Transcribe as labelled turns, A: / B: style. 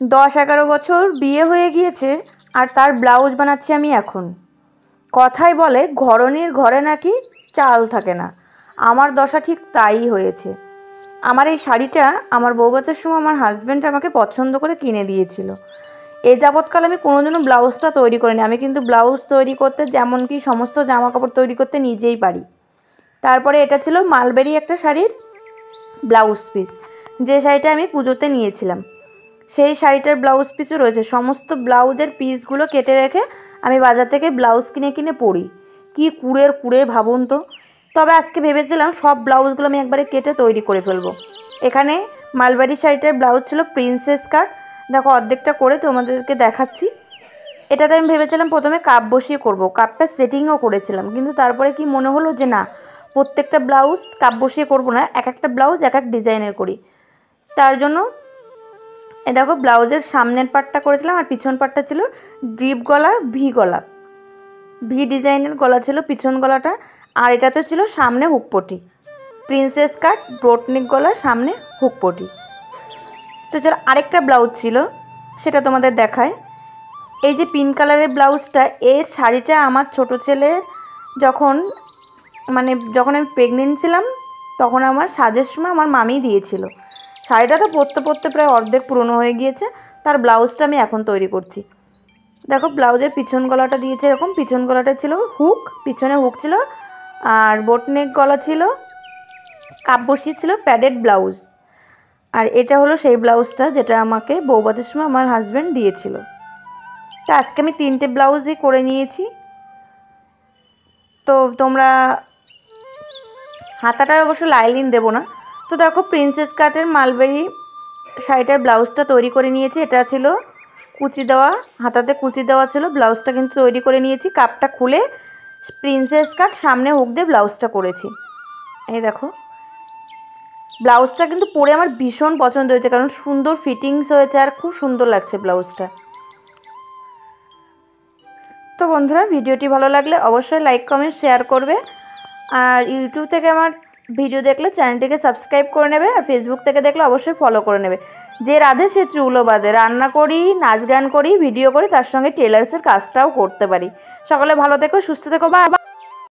A: 10-11 বছর বিয়ে হয়ে গিয়েছে আর তার ব্লাউজ বানাচ্ছি আমি এখন। কথায় বলে ঘরণীর ঘরে নাকি চাল থাকে না, আমার দশা ঠিক তাই হয়েছে। আমার এই শাড়িটা আমার বউভাতের সময় আমার হাজব্যান্ড আমাকে পছন্দ করে কিনে দিয়েছিল। এ যাবৎকাল আমি কোনোদিনও ব্লাউজটা তৈরি করিনি। আমি কিন্তু ব্লাউজ তৈরি করতে, যেমন কি সমস্ত জামা কাপড় তৈরি করতে নিজেই পারি। তারপরে এটা ছিল মালবেরি একটা শাড়ির ব্লাউজ পিস, যে শাড়িটা আমি পুজোতে নিয়েছিলাম। সেই শাড়িটার ব্লাউজ পিসও রয়েছে। সমস্ত ব্লাউজের পিসগুলো কেটে রেখে আমি বাজার থেকে ব্লাউজ কিনে কিনে পরি। কি কুড়ের কুড়ে ভাবুন তো। তবে আজকে ভেবেছিলাম সব ব্লাউজগুলো আমি একবারে কেটে তৈরি করে ফেলবো। এখানে মালবারি শাড়িটার ব্লাউজ ছিল প্রিন্সেস কাট। দেখো অর্ধেকটা করে তোমাদেরকে দেখাচ্ছি। এটাতে আমি ভেবেছিলাম প্রথমে কাপ বসিয়ে করব, কাপটা সেটিংও করেছিলাম, কিন্তু তারপরে কি মনে হলো যে না, প্রত্যেকটা ব্লাউজ কাপ বসিয়ে করব না, এক একটা ব্লাউজ এক এক ডিজাইনের করি। তার জন্য এ দেখো ব্লাউজের সামনের পার্টটা করেছিলাম আর পিছন পার্টটা ছিল ডিপ গলা, ভি গলা, ভি ডিজাইনের গলা ছিল পিছন গলাটা। আর এটাতে ছিল সামনে হুকপটি, প্রিন্সেস কাট ব্রোটনিক গলা, সামনে হুকপটি। তো চলো আরেকটা ব্লাউজ ছিল, সেটা তোমাদের দেখায়। এই যে পিঙ্ক কালারের ব্লাউজটা, এর শাড়িটা আমার ছোট ছেলের যখন যখন আমি প্রেগনেন্ট ছিলাম তখন আমার সাজের সময় আমার মামি দিয়েছিল। শাড়িটা তো পরতে পরতে প্রায় অর্ধেক পুরনো হয়ে গিয়েছে, তার ব্লাউজটা আমি এখন তৈরি করছি। দেখো ব্লাউজের পিছন গলাটা দিয়েছে এরকম, পিছন গলাটা ছিল হুক, পিছনে হুক ছিল, আর বোটনেক গলা ছিল, কাপ বসিয়ে ছিল, প্যাডেড ব্লাউজ। আর এটা হলো সেই ব্লাউজটা যেটা আমাকে বৌভাতের সময় আমার হাজব্যান্ড দিয়েছিল। তা আজকে আমি 3টে ব্লাউজই করে নিয়েছি। তো তোমরা হাতাটায় অবশ্য লাইলিন দেবো না। তো দেখো প্রিন্সেস কাটের মালবেরি শাড়িটার ব্লাউজটা তৈরি করে নিয়েছি। এটা ছিল কুচি দেওয়া, হাতাতে কুচি দেওয়া ছিল, ব্লাউজটা কিন্তু তৈরি করে নিয়েছি। কাপটা খুলে প্রিন্সেস কাট সামনে হুক দিয়ে ব্লাউজটা করেছি। এই দেখো ব্লাউজটা কিন্তু পরে আমার ভীষণ পছন্দ হয়েছে, কারণ সুন্দর ফিটিংস হয়েছে আর খুব সুন্দর লাগছে ব্লাউজটা। তো বন্ধুরা ভিডিওটি ভালো লাগলে অবশ্যই লাইক কমেন্ট শেয়ার করবে। আর ইউটিউব থেকে আমার ভিডিও দেখলে চ্যানেলটিকে সাবস্ক্রাইব করে নেবে, আর ফেসবুক থেকে দেখলে অবশ্যই ফলো করে নেবে। যে রাধে সে চুলও বাঁধে, রান্না করি, নাচ গান করি, ভিডিও করি, তার সঙ্গে টেলার্সের কাজটাও করতে পারি। সকলে ভালো থেকো, সুস্থ থেকো, বা